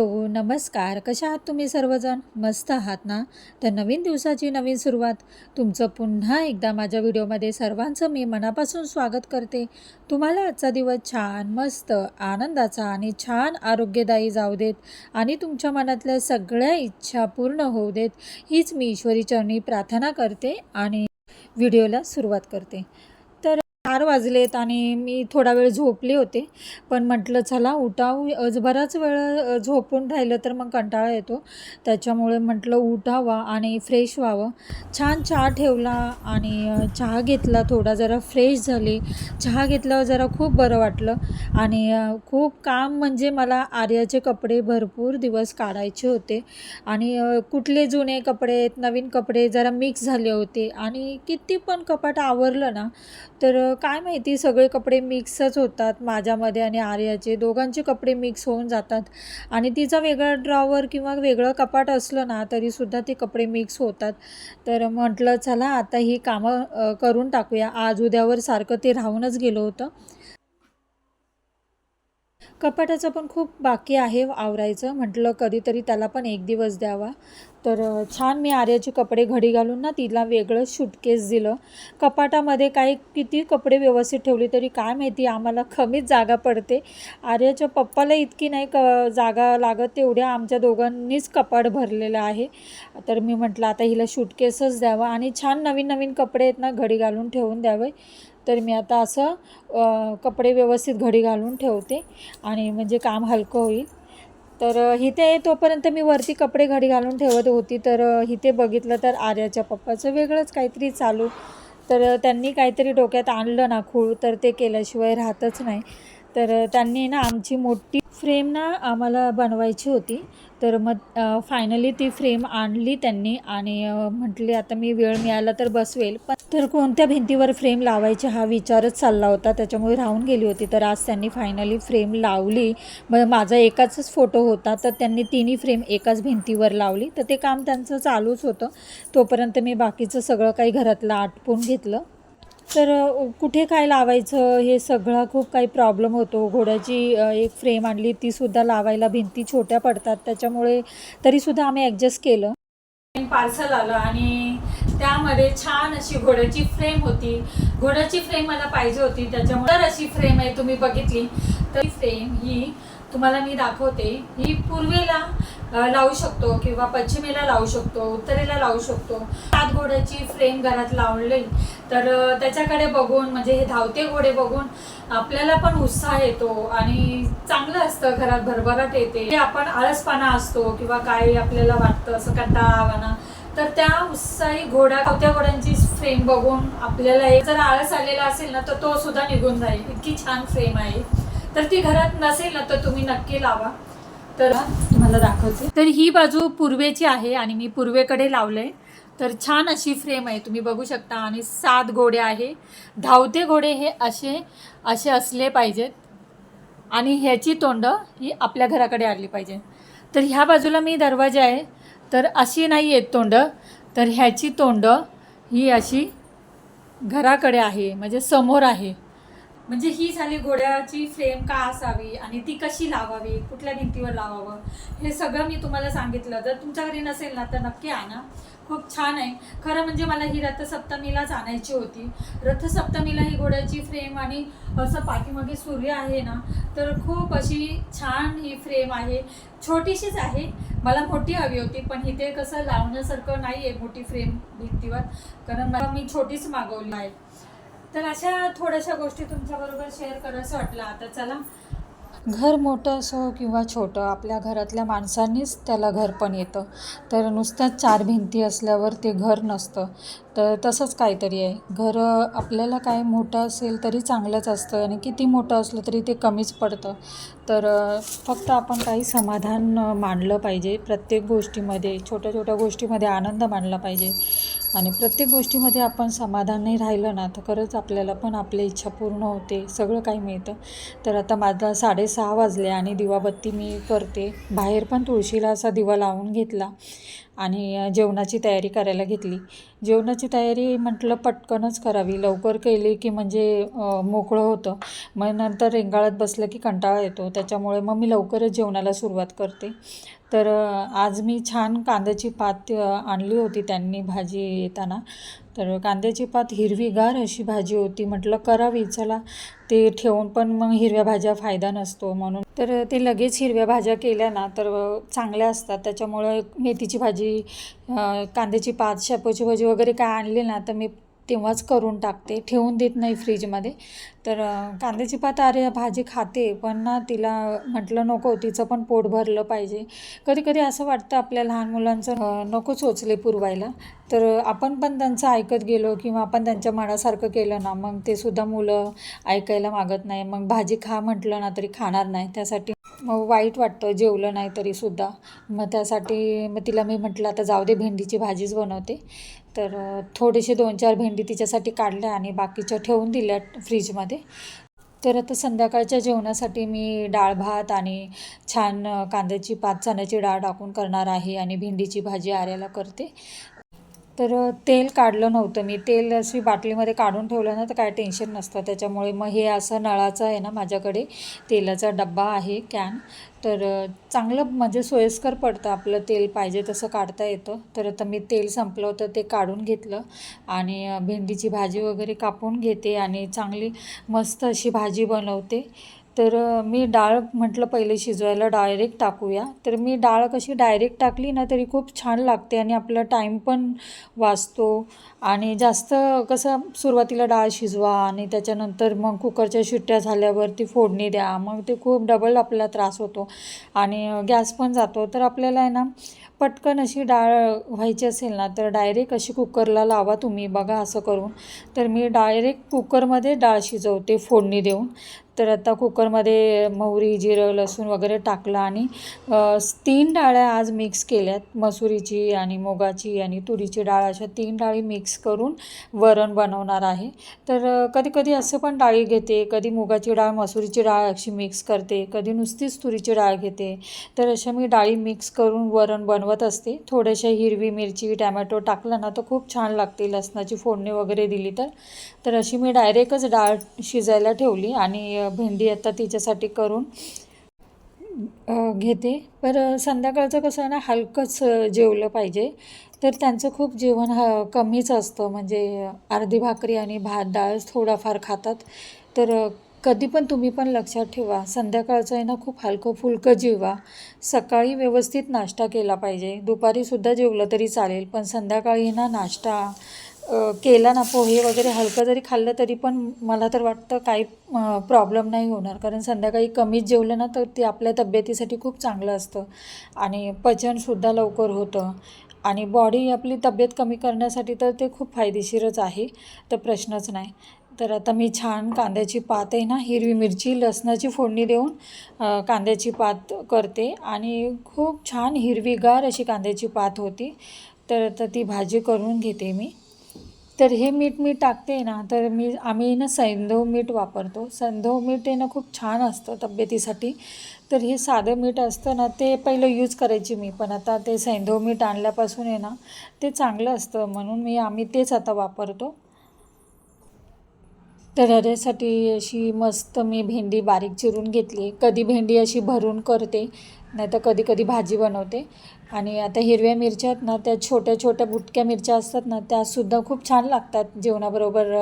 Hello, नमस्कार. कशा आहात तुम्ही सर्वजण? मस्त आहात ना? तर नवीन दिवसाची नवीन सुरुवात. तुमचं पुन्हा एकदा माझ्या व्हिडिओमध्ये सर्वांचं मी मनापासून स्वागत करते. तुम्हाला आजचा दिवस छान, मस्त, आनंदाचा आणि छान आरोग्यदायी जाऊ देत आणि तुमच्या मनातल्या सगळ्या इच्छा पूर्ण होऊ देत, हीच मी ईश्वरी चरणी प्रार्थना करते आणि व्हिडिओला सुरुवात करते. तर 4 वाजलेत आणि मी थोडा वेळ झोपले होते. पण म्हटलं चला उठावं. बराच वेळ झोपून राहिलं तर मग कंटाळा येतो. त्याच्यामुळे म्हटलं उठावं आणि फ्रेश व्हावं. छान चहा ठेवला आणि चहा घेतला. थोडा जरा फ्रेश झाले. चहा घेतल्यावर जरा खूप बरं वाटलं आणि खूप काम म्हणजे मला आर्याचे कपडे भरपूर दिवस काढायचे होते आणि कुठले जुने कपडे, नवीन कपडे जरा मिक्स झाले होते आणि किती पण कपाट आवरलं ना, तर काय माहिती सगळे कपडे मिक्सच होतात माझ्यामध्ये आणि आर्याचे दोघांचे कपडे मिक्स होऊन जातात आणि तिचा वेगळा ड्रॉवर किंवा वेगळं कपाट असलं ना तरीसुद्धा ते कपडे मिक्स होतात. तर म्हटलं चला आता ही कामं करून टाकूया. आज उद्यावर सारखं ते राहूनच गेलं होतं. कपाटाचं पण खूप बाकी आहे आवरायचं. म्हटलं कधीतरी त्याला पण एक दिवस द्यावा. तर छान मी आर्याचे कपडे घडी घालून ना तिला वेगळं सूटकेस दिलं. कपाटामध्ये काही किती कपडे व्यवस्थित ठेवली तरी काय माहिती आम्हाला कमीच जागा पडते. आर्याच्या पप्पाला इतकी नाही जागा लागत तेवढ्या आमच्या दोघांनीच कपाट भरलेलं आहे. तर मी म्हटलं आता हिला सूटकेसच द्यावा आणि छान नवीन नवीन कपडे आहेत ना घडी घालून ठेवून द्यावे. तर मी आता असं कपडे व्यवस्थित घडी घालून ठेवते आणि म्हणजे काम हलकं होईल. तर इथे तोपर्यंत मी वरती कपडे घडी घालून ठेवत होती. तर इथे बघितलं तर आर्याच्या पप्पाचं वेगळंच काहीतरी चालू. तर त्यांनी काहीतरी डोक्यात आणलं ना खूळ, तर ते केल्याशिवाय राहतच नाही. तर त्यांनी ना आमची मोठी फ्रेम ना आम्हाला बनवायची होती. तर मग फायनली ती फ्रेम आणली त्यांनी आणि म्हटले आता मी वेळ मिळाला तर बसवेल. पण तर कोणत्या भिंतीवर फ्रेम लावायची हा विचारच चालला होता, त्याच्यामुळे राहून गेली होती. तर आज त्यांनी फायनली फ्रेम लावली. मग माझा एकाच फोटो होता तर त्यांनी तिन्ही फ्रेम एकाच भिंतीवर लावली. तर ते काम त्यांचं चालूच होतं. तोपर्यंत मी बाकीचं सगळं काही घरातलं आटपून घेतलं. तर कुठे काय लावायचं हे सगळा खूप काही प्रॉब्लेम होतो. घोड्याची एक फ्रेम आणली तीसुद्धा लावायला भिंती छोट्या पडतात, त्याच्यामुळे तरीसुद्धा आम्ही ॲडजस्ट केलं. पार्सल आलं आणि त्यामध्ये छान अशी घोड्याची फ्रेम होती. घोड्याची फ्रेम मला पाहिजे होती, त्याच्यामुळे अशी फ्रेम आहे तुम्ही बघितली. तर फ्रेम ही तुम्हाला मी दाखवते. ही पूर्वेला लावू शकतो किंवा पश्चिमेला लावू शकतो, उत्तरेला लावू शकतो. 7 घोड्याची फ्रेम घरात लावली तर त्याच्याकडे बघून म्हणजे हे धावते घोडे बघून आपल्याला पण उत्साह येतो आणि चांगलं असतं, घरात भरभराट येते. आपण आळसपणा असतो किंवा काही आपल्याला वाटतं असं कंटाळावाना, तर त्या उत्साही धावत्या घोड्यांची फ्रेम बघून आपल्याला एक जर आळस आलेला असेल ना तर तो सुद्धा निघून जाईल. इतकी छान फ्रेम आहे. तर ती घरात नसेल ना तर तुम्ही नक्की लावा. तर तुम्हाला दाखवते. तर ही बाजू पूर्वेची आहे आणि मी पूर्वेकडे लावलंय. तर छान अशी फ्रेम आहे तुम्ही बघू शकता आणि 7 घोडे आहे. धावते घोडे हे असे असे असले पाहिजेत आणि ह्याची तोंड ही आपल्या घराकडे आली पाहिजे. तर ह्या बाजूला मी दरवाजा आहे तर अशी नाही आहेत तोंड, तर ह्याची तोंड ही अशी घराकडे आहे म्हणजे समोर आहे. म्हणजे ही झाली घोड्याची फ्रेम का असावी आणि ती कशी लावावी, कुठल्या भिंतीवर लावावं, हे सगळं मी तुम्हाला सांगितलं. जर तुमच्या घरी नसेल ना तर नक्की आणा. खूप छान आहे. खरं म्हणजे मला ही रथसप्तमीलाच आणायची होती. रथसप्तमीला ही घोड्याची फ्रेम आणि असं पाठीमागे सूर्य आहे ना, तर खूप अशी छान ही फ्रेम आहे. छोटीशीच आहे, मला मोठी हवी होती पण इथे कसं लावण्यासारखं नाही आहे मोठी फ्रेम भिंतीवर, कारण मला मी छोटीच मागवली आहे. तर अशा थोड्याशा गोष्टी तुमच्याबरोबर शेअर करायचं वाटलं. आता चला, घर मोठं असो किंवा छोटं, आपल्या घरातल्या माणसांनीच त्याला घर पण येतं. तर नुसत्याच 4 भिंती असल्यावर ते घर नसतं. तर तसंच काहीतरी आहे. घर आपल्याला काय मोठं असेल तरी चांगलंच असतं आणि किती मोठं असलं तरी ते कमीच पडतं. तर फक्त आपण काही समाधान मानलं पाहिजे प्रत्येक गोष्टीमध्ये. छोट्या छोट्या गोष्टीमध्ये आनंद मानला पाहिजे आणि प्रत्येक गोष्टीमध्ये आपण समाधान नाही राहिलं ना तर खरंच आपल्याला पण आपली इच्छा पूर्ण होते, सगळं काही मिळतं. तर आता माझा 6:30 वाजले आणि दिवाबत्ती मी करते. बाहेर पण तुळशीला असा दिवा लावून घेतला आणि जेवणाची तयारी करायला घेतली. जेवणाची तयारी म्हटलं पटकनच करावी, लवकर केली की म्हणजे मोकळं होतं. मग नंतर रेंगाळत बसलं की कंटाळा येतो, त्याच्यामुळे मग मी लवकरच जेवणाला सुरुवात करते. तर आज मी छान कांद्याची पात आणली होती त्यांनी भाजी येताना. तर कांद्याची पात हिरवीगार अशी भाजी होती. म्हटलं करावी, चला ते ठेवून पण मग हिरव्या भाज्या फायदा नसतो म्हणून. तर ते लगेच हिरव्या भाज्या केल्या ना तर चांगल्या असतात. त्याच्यामुळे मेथीची भाजी, कांद्याची पात, शेपूची भाजी वगैरे काय आणली ना तर मी तेव्हाच करून टाकते, ठेवून देत नाही फ्रीजमध्ये. तर कांद्याची पात भाजी खाते, पण ना तिला म्हटलं नको, तिचं पण पोट भरलं पाहिजे. कधी कधी असं वाटतं आपल्या लहान मुलांचं नको चोचले पुरवायला. तर आपण पण त्यांचं ऐकत गेलो किंवा आपण त्यांच्या मनासारखं केलं ना मग ते सुद्धा मुलं ऐकायला मागत नाही. मग भाजी खा म्हटलं ना तरी खाणार नाही. त्यासाठी मग वाईट वाटतं जेवलं नाही तरीसुद्धा. मग त्यासाठी मग तिला मी म्हटलं आता जाऊ दे, भेंडीची भाजीच बनवते. तर थोडेसे 2-4 भेंडी तिच्यासाठी काढल्या आणि बाकीच्या ठेवून दिल्या फ्रीजमध्ये. तर आता संध्याकाळच्या जेवणासाठी मी डाळ भात आणि छान कांद्याची पात, चण्याची डाळ टाकून करणार आहे आणि भेंडीची भाजी आर्याला करते. तर तेल काढलं नव्हतं मी. तेल अशी बाटलीमध्ये काढून ठेवलं ना तर काय टेन्शन नसतं. त्याच्यामुळे मग हे असं नळाचं आहे ना माझ्याकडे, तेलाचा डब्बा आहे, कॅन. तर चांगलं म्हणजे सोयीस्कर पडतं, आपलं तेल पाहिजे तसं काढता येतं. तर आता मी तेल संपलं होतं ते काढून घेतलं आणि भेंडीची भाजी वगैरे कापून घेते आणि चांगली मस्त अशी भाजी बनवते. तर मी डाळ म्हटलं पहिले शिजवायला डायरेक्ट टाकूया. तर मी डाळ कशी डायरेक्ट टाकली ना तरी खूप छान लागते आणि आपला टाईम पण वाचतो. आणि जास्त कसं सुरुवातीला डाळ शिजवा आणि त्याच्यानंतर मग कुकरच्या शिट्ट्या झाल्यावर ती फोडणी द्या, मग ते खूप डबल आपला त्रास होतो आणि गॅस पण जातो. तर आपल्याला आहे ना पटकन अशी डाळ व्हायची असेल ना तर डायरेक्ट अशी कुकरला लावा तुम्ही, बघा असं करून. तर मी डायरेक्ट कुकरमध्ये डाळ शिजवते फोडणी देऊन. तर आता कुकरमध्ये मोहरी, जिरं, लसूण वगैरे टाकलं आणि 3 डाळ्या आज मिक्स केल्यात, मसुरीची आणि मुगाची आणि तुरीची डाळ, अशा 3 डाळी मिक्स करून वरण बनवणार आहे. तर कधी कधी असं पण डाळी घेते, कधी मुगाची डाळ, मसुरीची डाळ अशी मिक्स करते, कधी नुसतीच तुरीची डाळ घेते. तर अशा मी डाळी मिक्स करून वरण बनवत असते. थोड्याशा हिरवी मिरची, टॅमॅटो टाकलं ना तर खूप छान लागते, लसणाची फोडणी वगैरे दिली तर. तर अशी मी डायरेक्टच डाळ शिजायला ठेवली आणि भेंडी आता तिच्यासाठी करून घेते. पर संध्याकाळचं कसं आहे ना हलकंच जेवलं पाहिजे. तर त्यांचं खूप जेवण कमीच असतं, म्हणजे अर्धी भाकरी आणि भात डाळच थोडाफार खातात. तर कधी पण तुम्ही पण लक्षात ठेवा, संध्याकाळचं आहे ना खूप हलकं फुलकं जेवा. सकाळी व्यवस्थित नाश्ता केला पाहिजे, दुपारीसुद्धा जेवलं तरी चालेल, पण संध्याकाळी ना नाश्ता केला ना, पोहे वगैरे हलकं जरी खाल्लं तरी पण मला तर वाटतं काही प्रॉब्लेम नाही होणार. कारण संध्याकाळी कमीच जेवलं ना तर ते आपल्या तब्येतीसाठी खूप चांगलं असतं आणि पचनसुद्धा लवकर होतं आणि बॉडी आपली तब्येत कमी करण्यासाठी तर ते खूप फायदेशीरच आहे, तर प्रश्नच नाही. तर आता मी छान कांद्याची पात आहे ना, हिरवी मिरची, लसणाची फोडणी देऊन कांद्याची पात करते आणि खूप छान हिरवीगार अशी कांद्याची पात होती. तर आता ती भाजी करून घेते मी. तर हे मीठ मी टाकते ना तर आम्ही ना सैंधव मीठ वापरतो. सैंधव मीठ आहे ना खूप छान असतं तब्येतीसाठी. तर हे साधं मीठ असतं ना ते पहिलं यूज करायची मी, पण आता ते सैंधव मीठ आणल्यापासून आहे ना ते चांगलं असतं म्हणून आम्ही तेच आता वापरतो. तर ह्याच्यासाठी अशी मस्त मी भेंडी बारीक चिरून घेतली. कधी भेंडी अशी भरून करते, नाहीतर कधी कधी भाजी बनवते. आणि आता हिरव्या मिरच्या आहेत ना, त्या छोट्या छोट्या बुटक्या मिरच्या असतात ना, त्यासुद्धा खूप छान लागतात जेवणाबरोबर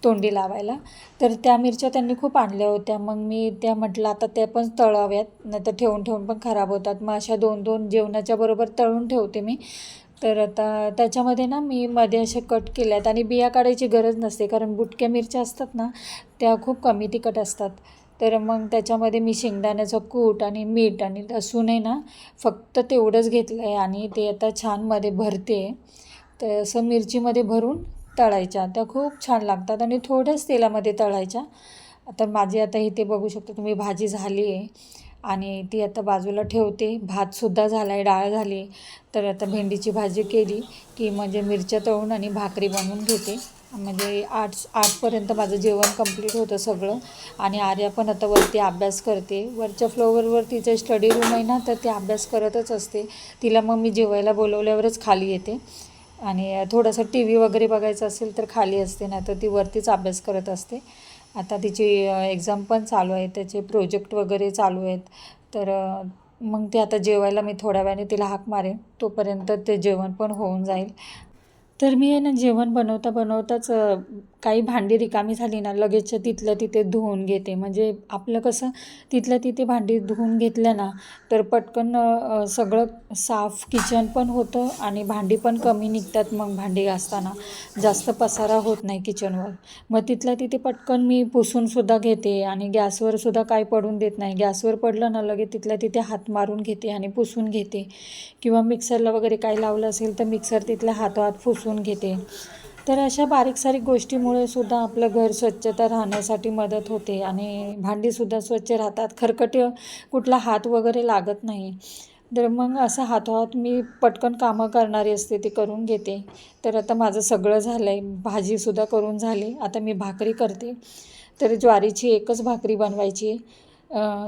तोंडी लावायला. तर त्या मिरच्या त्यांनी खूप आणल्या होत्या, मग मी त्या म्हटलं आता त्या पण तळाव्यात, नाहीतर ठेवून ठेवून पण खराब होतात. मग अशा 2-2 जेवणाच्या बरोबर तळून ठेवते मी. तर आता त्याच्यामध्ये ना मी मध्ये असे कट केल्यात आणि बिया काढायची गरज नसते, कारण बुटक्या मिरच्या असतात ना त्या खूप कमी तिखट असतात. तर मग त्याच्यामध्ये मी शेंगदाण्याचं कूट आणि मीठ आणि लसूण आहे ना फक्त तेवढंच घेतलं आहे आणि ते आता छान मध्ये भरते. तर असं मिरचीमध्ये भरून तळायच्या, त्या खूप छान लागतात आणि थोड्याच तेलामध्ये तळायच्या. आता माझी आता इथे बघू शकता तुम्ही भाजी झाली आहे आणि ती आता बाजूला ठेवते. भातसुद्धा झाला आहे, डाळ झाली. तर आता भेंडीची भाजी केली की म्हणजे मिरच्या तळून आणि भाकरी बनवून घेते. म्हणजे आठपर्यंत माझं जेवण कंप्लीट होतं सगळं. आणि आर्या पण आता वरती अभ्यास करते. वरच्या फ्लोअरवर तिचं स्टडी रूम आहे ना, तर ती अभ्यास करतच असते. तिला मग मी जेवायला बोलवल्यावरच खाली येते. आणि थोडंसं टी व्ही वगैरे बघायचं असेल तर खाली असते, नाही तर ती वरतीच अभ्यास करत असते. आता तिची एक्झाम पण चालू आहे, त्याचे प्रोजेक्ट वगैरे चालू आहेत. तर मग ते आता जेवायला मी थोड्या वेळाने तिला हाक मारेन, तोपर्यंत ते जेवण पण होऊन जाईल. तर मी आहे ना, जेवण बनवता बनवताच काही भांडी रिकामी झाली ना, लगेच तिथल्या तिथे धुवून घेते. म्हणजे आपलं कसं तिथल्या तिथे भांडी धुवून घेतल्या ना, तर पटकन सगळं साफ किचन पण होतं आणि भांडी पण कमी निघतात. मग भांडी घासताना जास्त पसारा होत नाही किचनवर. मग तिथल्या तिथे पटकन मी पुसूनसुद्धा घेते आणि गॅसवर सुद्धा काही पडून देत नाही. गॅसवर पडलं ना, लगेच तिथल्या तिथे हात मारून घेते आणि पुसून घेते. किंवा मिक्सरला वगैरे काही लावलं असेल तर मिक्सर तिथल्या हाताहात पुसून घेते. तर अशा बारीक सारीक गोष्टीमुळे सुद्धा आपलं घर स्वच्छता राहण्यासाठी मदत होते आणि भांडीसुद्धा स्वच्छ राहतात. खरकट कुठला हात वगैरे लागत नाही. तर मग असं हातोहात मी पटकन कामं करणारी असते, ते करून घेते. तर आता माझं सगळं झालं आहे. भाजीसुद्धा करून झाली. आता मी भाकरी करते. तर ज्वारीची एकच भाकरी बनवायची.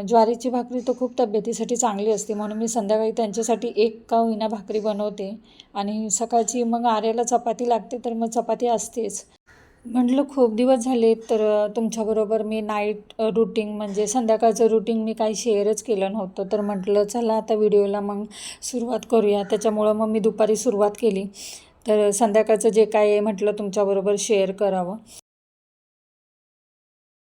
ज्वारीची भाकरी तर खूप तब्येतीसाठी चांगली असते, म्हणून मी संध्याकाळी त्यांच्यासाठी एक का होईना भाकरी बनवते. आणि सकाळची मग आर्याला चपाती लागते, तर मग चपाती असतेच. म्हटलं खूप दिवस झाले, तर तुमच्याबरोबर मी नाईट रूटीन म्हणजे संध्याकाळचं रूटीन मी काही शेअरच केलं नव्हतं. तर म्हटलं चला आता व्हिडिओला मग सुरुवात करूया. त्याच्यामुळं मग मी दुपारी सुरुवात केली. तर संध्याकाळचं जे काय आहे म्हटलं तुमच्याबरोबर शेअर करावं.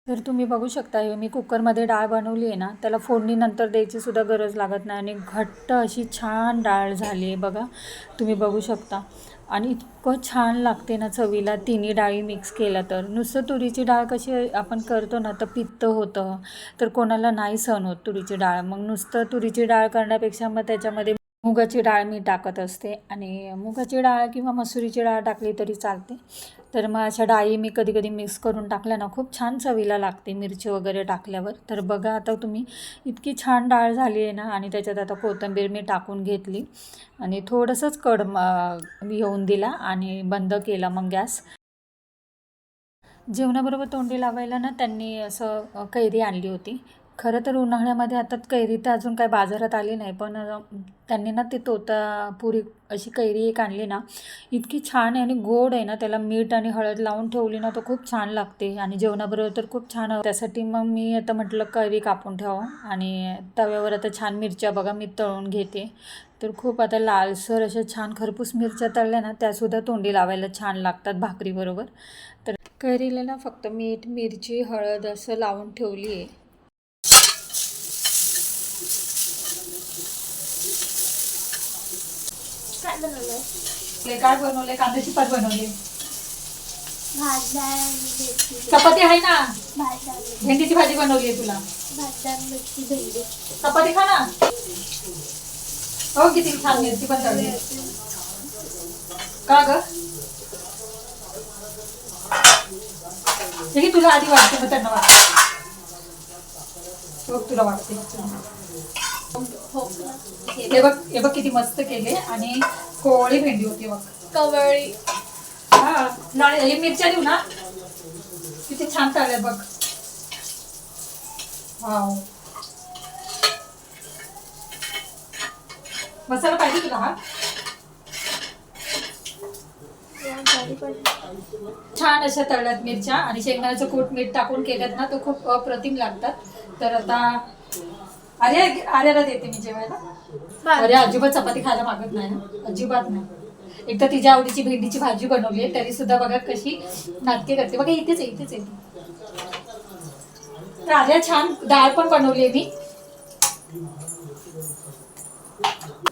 तर तुम्ही बघू शकता, हे मी कुकरमध्ये डाळ बनवली आहे ना, त्याला फोडणीनंतर द्यायची सुद्धा गरज लागत नाही आणि घट्ट अशी छान डाळ झाली आहे बघा. तुम्ही बघू शकता. आणि इतकं छान लागते ना चवीला तिन्ही डाळी मिक्स केल्या तर. नुसतं तुरीची डाळ कशी आपण करतो ना, तर पित्त होतं, तर कोणाला नाही सहन होत तुरीची डाळ. मग नुसतं तुरीची डाळ करण्यापेक्षा मग त्याच्यामध्ये मुगाची डाळ मी टाकत असते. आणि मुगाची डाळ किंवा मसुरीची डाळ टाकली तरी चालते. तर मग अशा डाळी मी कधी कधी मिक्स करून टाकल्या ना, खूप छान चवीला लागते मिरची वगैरे टाकल्यावर. तर बघा आता तुम्ही, इतकी छान डाळ झाली आहे ना. आणि त्याच्यात आता कोथिंबीर मी टाकून घेतली आणि थोडंसंच येऊन दिला आणि बंद केला मग गॅस. जेवणाबरोबर तोंडी लावायला ना, त्यांनी असं कैरी आणली होती. खरं तर उन्हाळ्यामध्ये आता कैरी तर अजून काय बाजारात आली नाही, पण त्यांनी ना ते तोतापुरी अशी कैरी एक आणली ना, इतकी छान आहे आणि गोड आहे ना, त्याला मीठ आणि हळद लावून ठेवली ना, तर खूप छान लागते आणि जेवणाबरोबर तर खूप छान. त्यासाठी मग मी आता म्हटलं कैरी कापून ठेवावं आणि तव्यावर आता छान मिरच्या बघा मी तळून घेते. तर खूप आता लालसर अशा छान खरपूस मिरच्या तळल्या ना, त्यासुद्धा तोंडी लावायला छान लागतात भाकरीबरोबर. तर कैरीला ना फक्त मीठ, मिरची, हळद असं लावून ठेवली आहे. काय बनवलंय? काय बनवलंय? कांद्याची पात बनवली. भात डाळ मेथी. चपाती आहे ना. भात डाळ भेंडीची भाजी बनवली आहे तुला. भात डाळ मेथी भेंडी. चपाती खा ना. हो, किती छान मिरची पण तळली. का ग? तुला आधी वाटते मग त्यांना वाटते. बघ तुला वाटते. हे बघ, हे बघ किती मस्त केले. आणि कोवळी भेंडी होती बघ. कवळी. हा, हे मिरच्या देऊ ना. किती छान तळले बघ. वाव. मसाला पाहिजे तुला? हा, छान अशा तळल्यात मिरच्या आणि शेंगदाण्याचं कूट मीठ टाकून केल्यात ना, तो खूप अप्रतिम लागतात. तर आता आर्याला देते मी जेवायला. अरे अजिबात चपाती खायला मागत नाही, अजिबात नाही. एक तर तिच्या आवडीची भेंडीची भाजी बनवली आहे, तरी सुद्धा बघा कशी नाटके करते बघा. इथेच इथेच येते. तर आर्या छान डाळ पण बनवली आहे मी.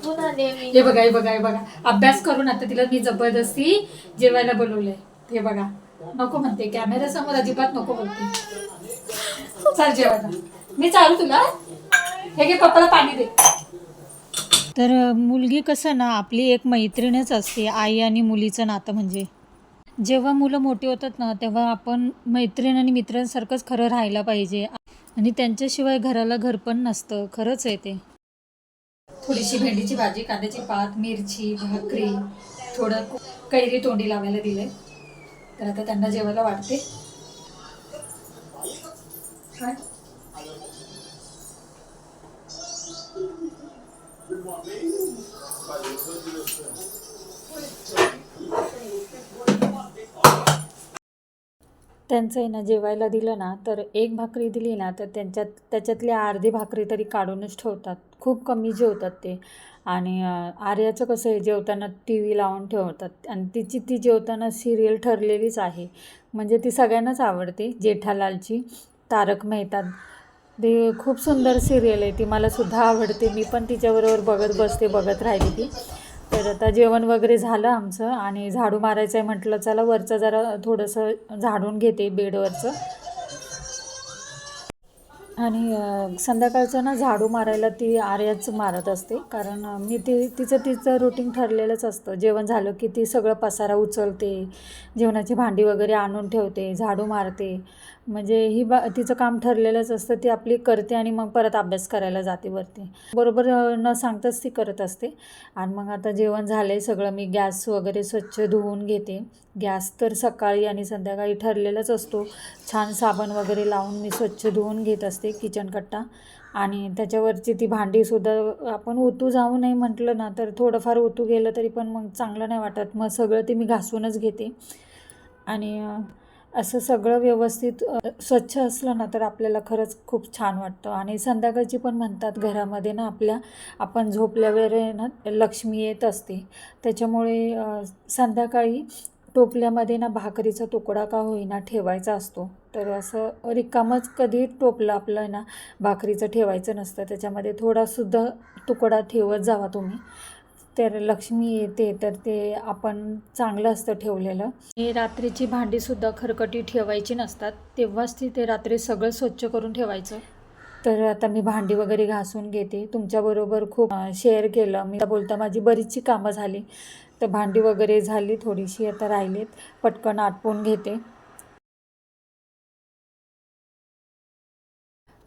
हे बघा, हे बघा, हे बघा. अभ्यास करून आता तिला मी जबरदस्ती जेवायला बोलवलंय. हे बघा, नको म्हणते, कॅमेरा समोर अजिबात नको बोलते. चल जेवायला. मी चालू तुला. हे घे, पप्पाला पाणी दे. तर मुलगी कसं ना, आपली एक मैत्रीणच असते. आई आणि मुलीचं नातं म्हणजे जेव्हा मुलं मोठी होतात ना, तेव्हा आपण मैत्रीण आणि मित्रांसारखंच खरं राहायला पाहिजे. आणि त्यांच्याशिवाय घराला घर पण नसतं. खरंच आहे ते. थोडीशी भेंडीची भाजी, कांद्याची पात, मिरची, भाकरी, थोडं कैरी तोंडी लावायला दिले. तर आता त्यांना जेवायला वाटते. काय त्यांचं आहे ना जेवायला दिलं ना तर एक भाकरी दिली ना तर त्याच्यातली अर्धी भाकरी तरी काढूनच ठेवतात. खूप कमी जेवतात ते. आणि आर्याचं कसं आहे जेवताना टी व्ही लावून ठेवतात आणि ती जेवताना सिरियल ठरलेलीच आहे. म्हणजे ती सगळ्यांनाच आवडते. जेठालालची तारक मेहता. ते खूप सुंदर सिरियल आहे. ती मलासुद्धा आवडते. मी पण तिच्याबरोबर बघत राहिली ती. तर आता जेवण वगैरे झालं आमचं आणि झाडू मारायचं आहे म्हटलं चला वरचं जरा थोडंसं झाडून घेते बेडवरचं. आणि संध्याकाळचं ना झाडू मारायला ती आर्याच मारत असते. कारण मी तिचं रुटीन ठरलेलंच असतं. जेवण झालं की ती सगळं पसारा उचलते, जेवणाची भांडी वगैरे आणून ठेवते, झाडू मारते. म्हणजे तिचं काम ठरलेलंच असतं. ती आपली करते आणि मग परत अभ्यास करायला जाते वरती. बरोबर न सांगताच ती करत असते. आणि मग आता जेवण झालं आहे सगळं. मी गॅस वगैरे स्वच्छ धुवून घेते. गॅस तर सकाळी आणि संध्याकाळी ठरलेलाच असतो. छान साबण वगैरे लावून मी स्वच्छ धुवून घेत असते किचन कट्टा. आणि त्याच्यावरची ती भांडीसुद्धा आपण ओतू जाऊ नये म्हटलं ना तर थोडंफार ओतू गेलं तरी पण मग चांगलं नाही वाटत. मग सगळं ती मी घासूनच घेते. आणि असं सगळं व्यवस्थित स्वच्छ असलं ना तर आपल्याला खरंच खूप छान वाटतं. आणि संध्याकाळची पण म्हणतात घरामध्ये ना आपण झोपल्यावर ना लक्ष्मी येत असते. त्याच्यामुळे संध्याकाळी टोपल्यामध्ये ना भाकरीचा तुकडा का होईना ठेवायचा असतो. तर असं रिकामच कधी टोपलं आपलं ना भाकरीचं ठेवायचं नसतं. त्याच्यामध्ये थोडासुद्धा तुकडा ठेवत जावा तुम्ही. तर लक्ष्मी येते. तर ते आपण चांगलं असतं ठेवलेलं. रात्रीची भांडीसुद्धा खरकटी ठेवायची नसतात. तेव्हाच ते रात्री सगळं स्वच्छ करून ठेवायचं. तर आता मी भांडी वगैरे घासून घेते. तुमच्याबरोबर खूप शेअर केलं मी. बोलता माझी बरीचशी कामं झाली. तर भांडी वगैरे झाली थोडीशी आता राहिलीत. पटकन आटपून घेते.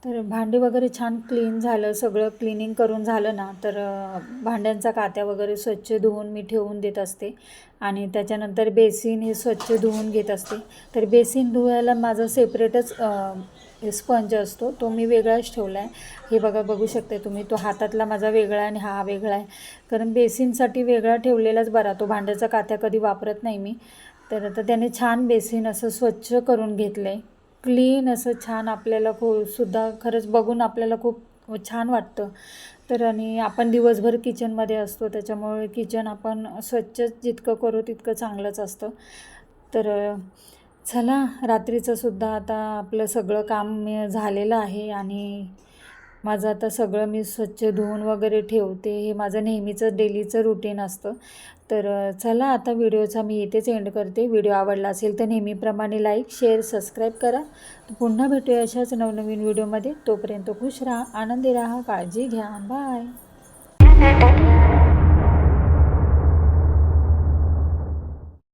तर भांडी वगैरे छान क्लीन झालं. सगळं क्लिनिंग करून झालं ना तर भांड्यांचा कात्या वगैरे स्वच्छ धुवून मी ठेवून देत असते. आणि त्याच्यानंतर बेसिन हे स्वच्छ धुवून घेत असते. तर बेसिन धुवायला माझा सेपरेटच स्पंज असतो. तो मी वेगळाच ठेवला आहे. हे बघू शकते तुम्ही. तो हातातला माझा वेगळा आहे आणि हा वेगळा आहे. कारण बेसिनसाठी वेगळा ठेवलेलाच बरा. तो भांड्याचा कात्या कधी वापरत नाही मी. तर आता त्याने छान बेसिन असं स्वच्छ करून घेतलं आहे. क्लीन असं छान आपल्याला सुद्धा खरंच बघून आपल्याला खूप छान वाटतं. तर आणि आपण दिवसभर किचनमध्ये असतो. त्याच्यामुळे किचन आपण स्वच्छ जितकं करू तितकं चांगलंच असतं. तर चला रात्रीचंसुद्धा आता आपलं सगळं काम झालेलं आहे. आणि माझं आता सगळं मी स्वच्छ धुवून वगैरे ठेवते. हे माझं नेहमीचं डेलीचं रुटीन असतं. तर चला आता व्हिडिओचा मी इथेच एंड करते. व्हिडिओ आवडला असेल तर नेहमीप्रमाणे लाईक शेअर सबस्क्राईब करा. पुन्हा भेटूया अशाच नवनवीन व्हिडिओमध्ये. तोपर्यंत खुश राहा, आनंदी राहा, काळजी घ्या. बाय.